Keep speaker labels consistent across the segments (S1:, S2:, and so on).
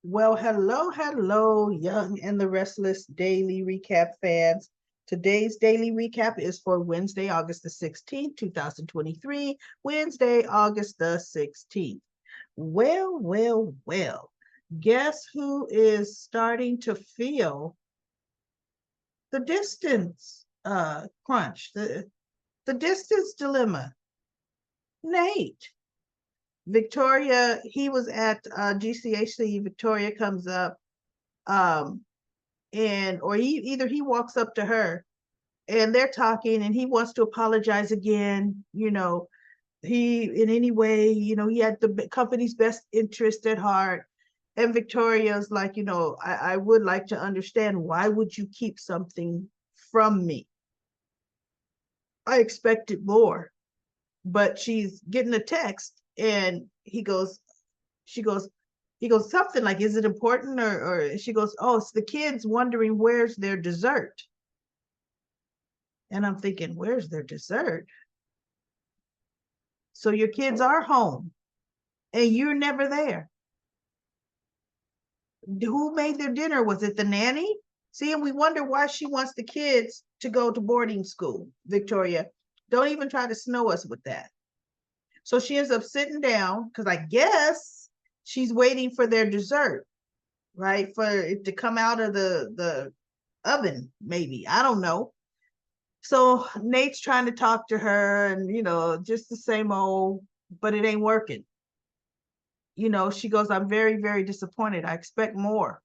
S1: Well, hello, Young and the Restless Daily Recap fans. Today's daily recap is for Wednesday, August the 16th, 2023. Wednesday, August the 16th. Well. Guess who is starting to feel the distance crunch, the distance dilemma? Nate. Victoria, he was at GCHC. Victoria comes up. Um, and or either he walks up to her and they're talking and he wants to apologize again, he in any way, he had the company's best interest at heart. And Victoria's like, I would like to understand, why would you keep something from me? I expected more. But she's getting a text and she goes he goes something like, is it important? Or she goes, oh, it's the kids wondering where's their dessert. And I'm thinking, where's their dessert? So your kids are home and you're never there. Who made their dinner? Was it the nanny? See, and we wonder why she wants the kids to go to boarding school. Victoria, don't even try to snow us with that. So she ends up sitting down because I guess she's waiting for their dessert, right? For it to come out of the oven, maybe. I don't know. So Nate's trying to talk to her and, just the same old, but it ain't working. She goes, I'm very, very disappointed. I expect more,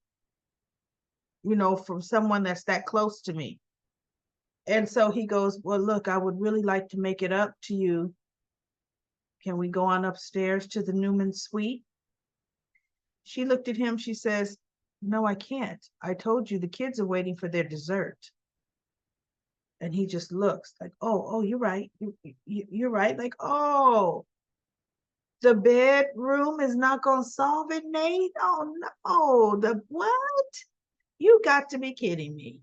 S1: from someone that's that close to me. And so he goes, well, look, I would really like to make it up to you. Can we go on upstairs to the Newman suite? She looked at him. She says, no, I can't. I told you the kids are waiting for their dessert. And he just looks like, oh, you're right. You're right. Like, oh, the bedroom is not going to solve it, Nate. Oh, no. The what? You got to be kidding me.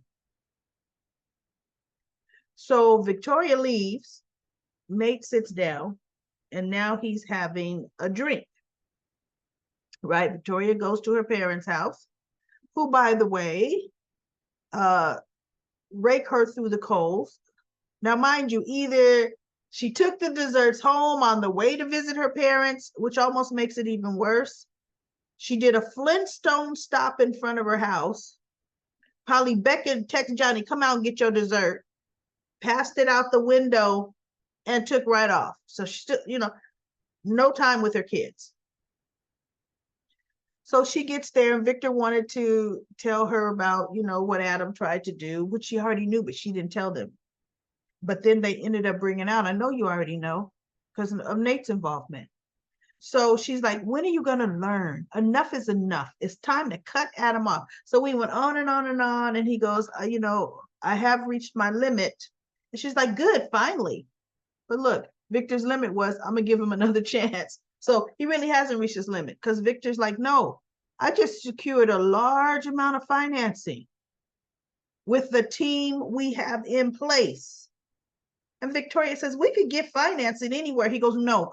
S1: So Victoria leaves. Nate sits down, and now he's having a drink, right? Victoria goes to her parents' house, who, by the way, uh, rake her through the coals. Now, mind you, either she took the desserts home on the way to visit her parents, which almost makes it even worse. She did a Flintstone stop in front of her house. Probably beckoned, text Johnny, come out and get your dessert. Passed it out the window and took right off. So she still, no time with her kids. So she gets there, and Victor wanted to tell her about, what Adam tried to do, which she already knew, but she didn't tell them. But then they ended up bringing out, I know you already know, because of Nate's involvement. So she's like, when are you going to learn? Enough is enough. It's time to cut Adam off. So we went on and on and on. And he goes, I have reached my limit. And she's like, good, finally. But look, Victor's limit was, I'm going to give him another chance. So he really hasn't reached his limit, because Victor's like, no, I just secured a large amount of financing with the team we have in place. And Victoria says, we could get financing anywhere. He goes, no,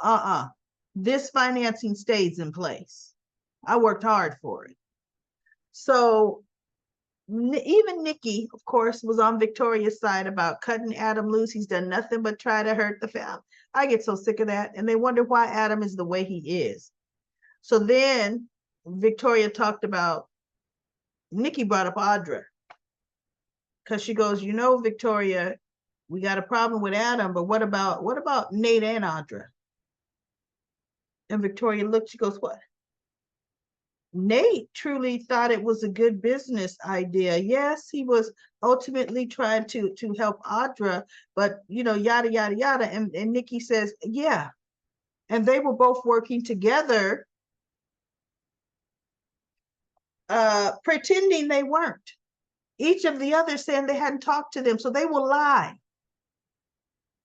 S1: this financing stays in place. I worked hard for it. So even Nikki, of course, was on Victoria's side about cutting Adam loose. He's done nothing but try to hurt the family. I get so sick of that. And they wonder why Adam is the way he is. So then Victoria talked about, Nikki brought up Audra, because she goes, Victoria, we got a problem with Adam, but what about Nate and Audra? And Victoria looked, she goes, what? Nate truly thought it was a good business idea. Yes, he was ultimately trying to help Audra, but yada yada yada. And Nikki says, yeah. And they were both working together, pretending they weren't. Each of the others saying they hadn't talked to them, so they will lie.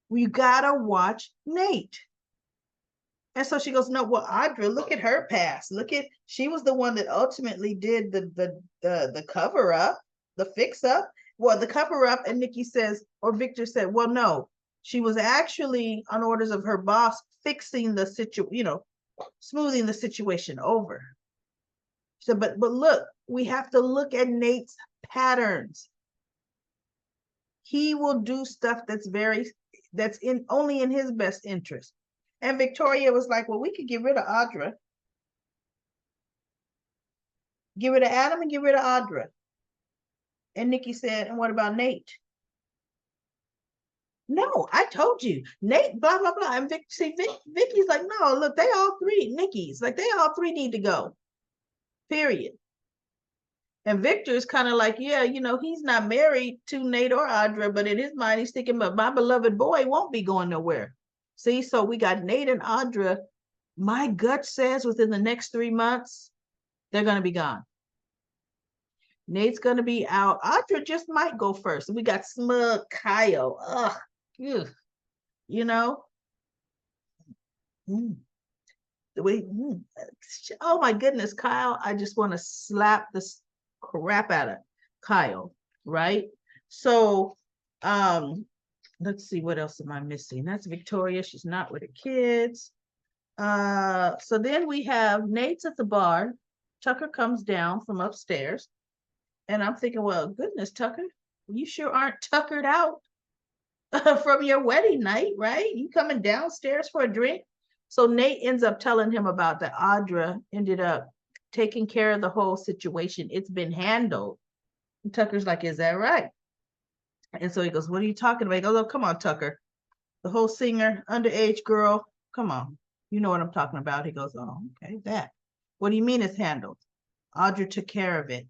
S1: We gotta watch Nate. And so she goes, no, well, Audra, look at her past. She was the one that ultimately did the cover up, the fix up. Well, the cover up, and Nikki says, or Victor said, well, no, she was actually on orders of her boss fixing the situation, smoothing the situation over. So, but look, we have to look at Nate's patterns. He will do stuff that's in only in his best interest. And Victoria was like, well, we could get rid of Audra. Get rid of Adam and get rid of Audra. And Nikki said, and what about Nate? No, I told you, Nate, blah, blah, blah. And Vicky's like, no, look, they all three, Nikki's like, they all three need to go, period. And Victor's kind of like, yeah, he's not married to Nate or Audra, but in his mind, he's thinking, but my beloved boy won't be going nowhere. See, so we got Nate and Audra. My gut says within the next 3 months, they're going to be gone. Nate's going to be out. Audra just might go first. We got smug Kyle. Ugh. Ugh. Oh my goodness, Kyle. I just want to slap the crap out of Kyle, right? So, let's see, what else am I missing? That's Victoria. She's not with the kids. So then we have Nate's at the bar. Tucker comes down from upstairs. And I'm thinking, well, goodness, Tucker, you sure aren't tuckered out from your wedding night, right? You coming downstairs for a drink? So Nate ends up telling him about that Audra ended up taking care of the whole situation. It's been handled. And Tucker's like, is that right? And so he goes, what are you talking about? He goes, oh, come on, Tucker. The whole singer, underage girl, come on. You know what I'm talking about. He goes, oh, okay, that. What do you mean it's handled? Audra took care of it.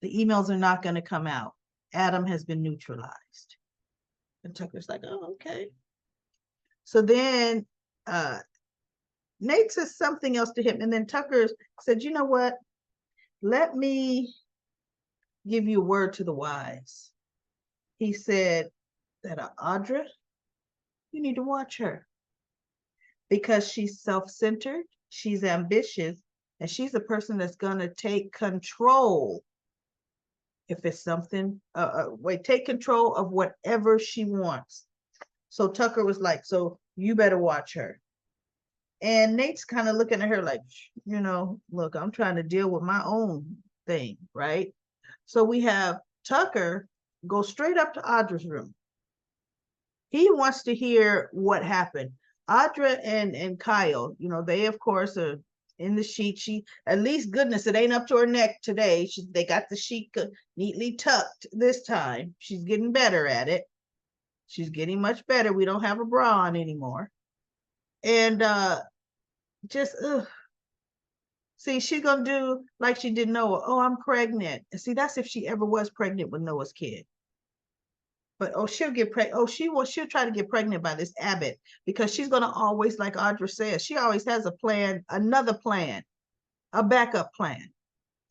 S1: The emails are not going to come out. Adam has been neutralized. And Tucker's like, oh, okay. So then Nate says something else to him. And then Tucker said, you know what? Let me give you a word to the wise. He said that Audra, you need to watch her. Because she's self-centered, she's ambitious, and she's a person that's going to take control. If it's something, take control of whatever she wants. So Tucker was like, so you better watch her. And Nate's kind of looking at her like, look, I'm trying to deal with my own thing, right? So we have Tucker go straight up to Audra's room. He wants to hear what happened. Audra and Kyle, they of course are in the sheet. She, at least goodness, it ain't up to her neck today. They got the sheet neatly tucked this time. She's getting better at it. She's getting much better. We don't have a bra on anymore. And just, see, she's going to do like she did Noah. Oh, I'm pregnant. And see, that's if she ever was pregnant with Noah's kid. But she'll get pregnant. She'll try to get pregnant by this Abbott, because she's gonna always, like Audra says, she always has a plan, another plan, a backup plan.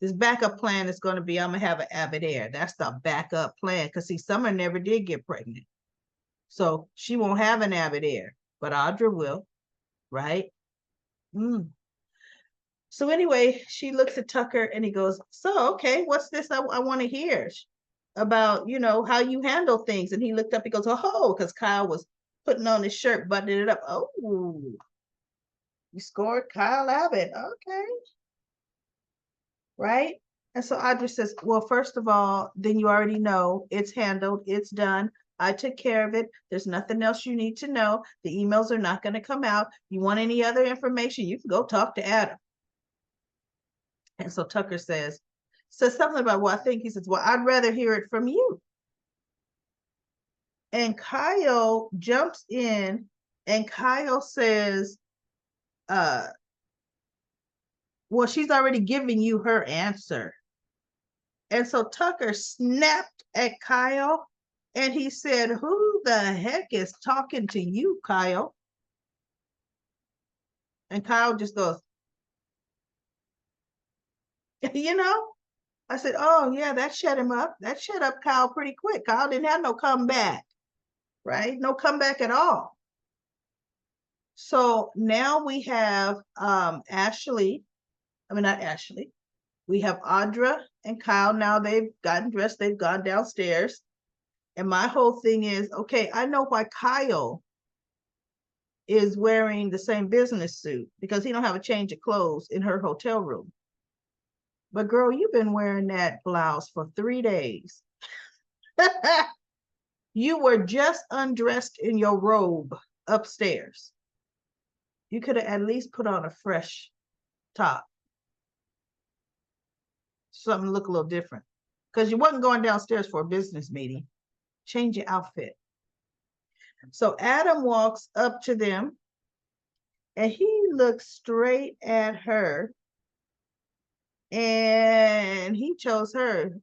S1: This backup plan is going to be, I'm gonna have an Abbott Air. That's the backup plan. Because see, Summer never did get pregnant, so she won't have an Abbott Air, but Audra will, right? So anyway, she looks at Tucker and he goes, so okay, what's this I want to hear about, how you handle things? And he looked up, he goes, oh, because Kyle was putting on his shirt, buttoning it up. Oh, you scored Kyle Abbott. Okay. Right? And so Audrey says, well, first of all, then you already know it's handled, it's done. I took care of it. There's nothing else you need to know. The emails are not going to come out. You want any other information, you can go talk to Adam. And so Tucker says something about, well, I think he says, well, I'd rather hear it from you. And Kyle jumps in and Kyle says, well, she's already given you her answer. And so Tucker snapped at Kyle and he said, who the heck is talking to you, Kyle? And Kyle just goes, I said, oh yeah, that shut him up. That shut up Kyle pretty quick. Kyle didn't have no comeback, right? No comeback at all. So now we have not Ashley. We have Audra and Kyle. Now they've gotten dressed. They've gone downstairs. And my whole thing is, okay, I know why Kyle is wearing the same business suit, because he don't have a change of clothes in her hotel room. But girl, you've been wearing that blouse for 3 days. You were just undressed in your robe upstairs. You could have at least put on a fresh top, something look a little different. Because you wasn't going downstairs for a business meeting. Change your outfit. So Adam walks up to them and he looks straight at her and he chose her.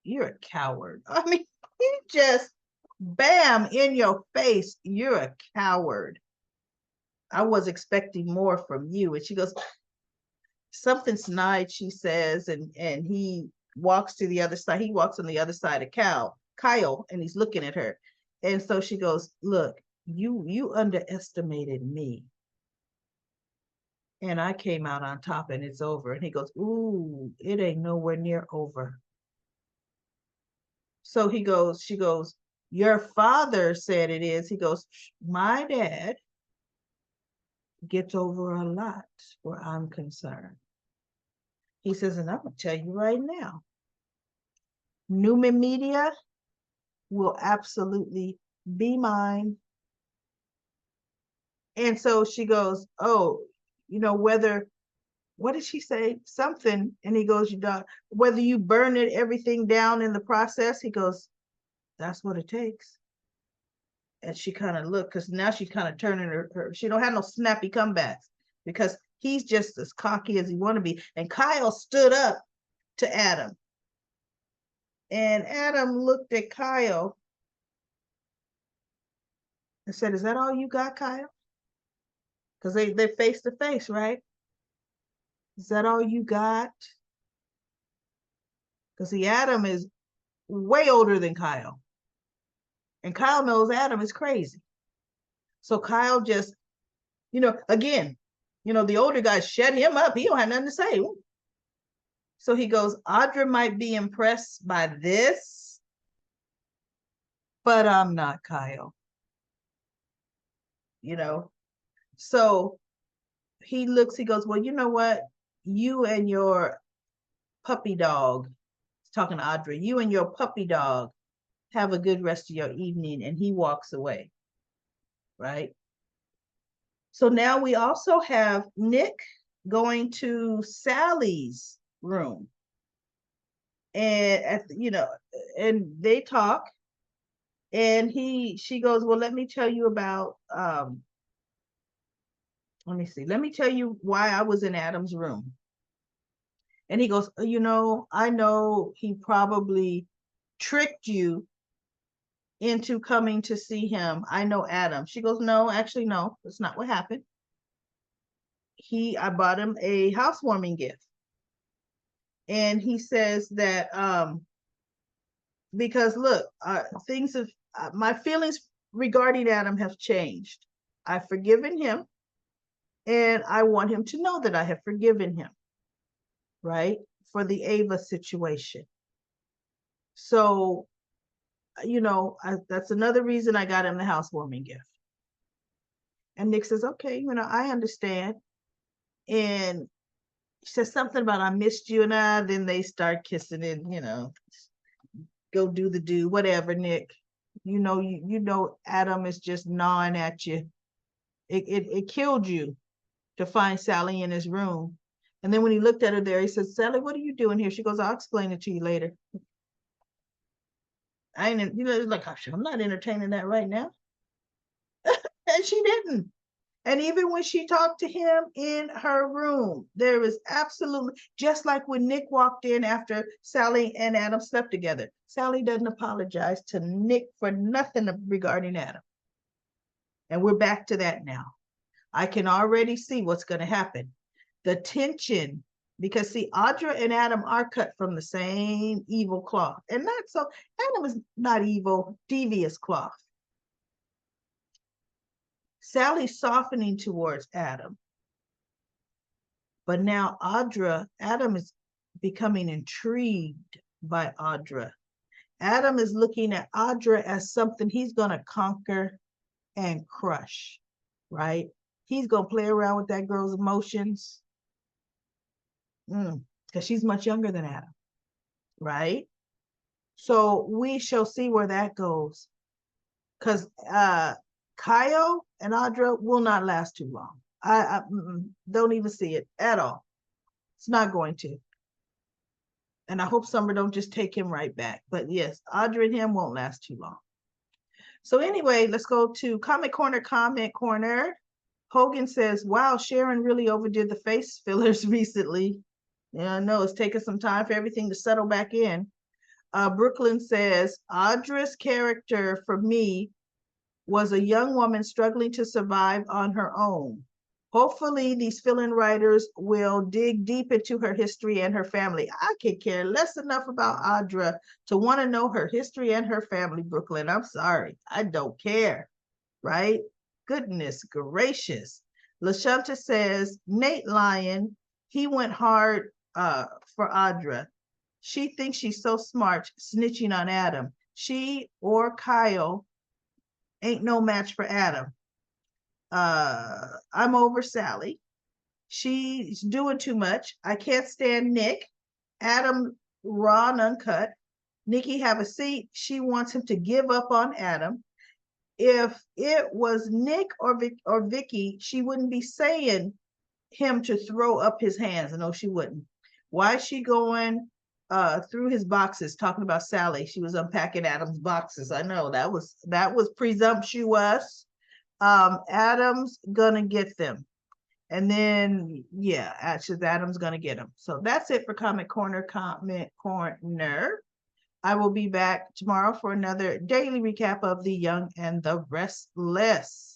S1: You're a coward. I mean, he just bam in your face. You're a coward. I was expecting more from you. And she goes, something snide, she says, and he walks to the other side. He walks on the other side of Kyle, and he's looking at her. And so she goes, look, you underestimated me. And I came out on top and it's over. And he goes, ooh, it ain't nowhere near over. So she goes, your father said it is. He goes, my dad gets over a lot where I'm concerned. He says, and I'm going to tell you right now, Newman Media will absolutely be mine. And so she goes, oh, what did she say? Something. And he goes, whether you burn everything down in the process, he goes, that's what it takes. And she kind of looked, because now she's kind of turning her, she don't have no snappy comebacks because he's just as cocky as he want to be. And Kyle stood up to Adam. And Adam looked at Kyle and said, is that all you got, Kyle? Because they're face to face, right? Is that all you got? Because see, Adam is way older than Kyle. And Kyle knows Adam is crazy. So Kyle just, again, the older guy shut him up. He don't have nothing to say. So he goes, Audrey might be impressed by this, but I'm not, Kyle. So he looks, he goes, well, you know what? You and your puppy dog, he's talking to Audrey, you and your puppy dog have a good rest of your evening. And he walks away, right? So now we also have Nick going to Sally's room. And, and they talk. And she goes, well, let me tell you about, let me tell you why I was in Adam's room. And he goes, I know he probably tricked you into coming to see him. I know Adam. She goes, no, actually, no, that's not what happened. I bought him a housewarming gift. And he says that, because look, my feelings regarding Adam have changed. I've forgiven him and I want him to know that I have forgiven him, right? For the Ava situation. So, that's another reason I got him the housewarming gift. And Nick says, okay, I understand. And she says something about, I missed you. And then they start kissing and, go do whatever, Nick. You know, Adam is just gnawing at you. It killed you to find Sally in his room. And then when he looked at her there, he said, Sally, what are you doing here? She goes, I'll explain it to you later. I ain't, like, I'm not entertaining that right now. And she didn't. And even when she talked to him in her room, there was absolutely, just like when Nick walked in after Sally and Adam slept together, Sally doesn't apologize to Nick for nothing regarding Adam. And we're back to that now. I can already see what's going to happen. The tension, because see, Audrey and Adam are cut from the same evil cloth. And not so, Adam is not evil, devious cloth. Sally's softening towards Adam. But now Adam is becoming intrigued by Audrey. Adam is looking at Audrey as something he's going to conquer and crush, right? He's going to play around with that girl's emotions. because she's much younger than Adam, right? So we shall see where that goes. Because Kyle and Audra will not last too long. I don't even see it at all. It's not going to. And I hope Summer don't just take him right back. But yes, Audra and him won't last too long. So anyway, let's go to Comment Corner, Comment Corner. Hogan says, wow, Sharon really overdid the face fillers recently. Yeah, I know it's taken some time for everything to settle back in. Brooklyn says, Audra's character for me was a young woman struggling to survive on her own. Hopefully, these fill-in writers will dig deep into her history and her family. I could care less enough about Audra to want to know her history and her family, Brooklyn. I'm sorry. I don't care, right? Goodness gracious. LaShunta says, Nate Lyon, he went hard for Audra. She thinks she's so smart, snitching on Adam. She or Kyle ain't no match for Adam. I'm over Sally. She's doing too much. I can't stand Nick. Adam raw and uncut. Nikki have a seat. She wants him to give up on Adam. If it was Nick or Vicky, she wouldn't be saying him to throw up his hands. No, she wouldn't. Why is she going through his boxes talking about Sally? She was unpacking Adam's boxes. I know that was presumptuous. Adam's gonna get them. And then, yeah, actually, Adam's gonna get them. So that's it for Comment Corner, Comment Corner. I will be back tomorrow for another daily recap of The Young and the Restless.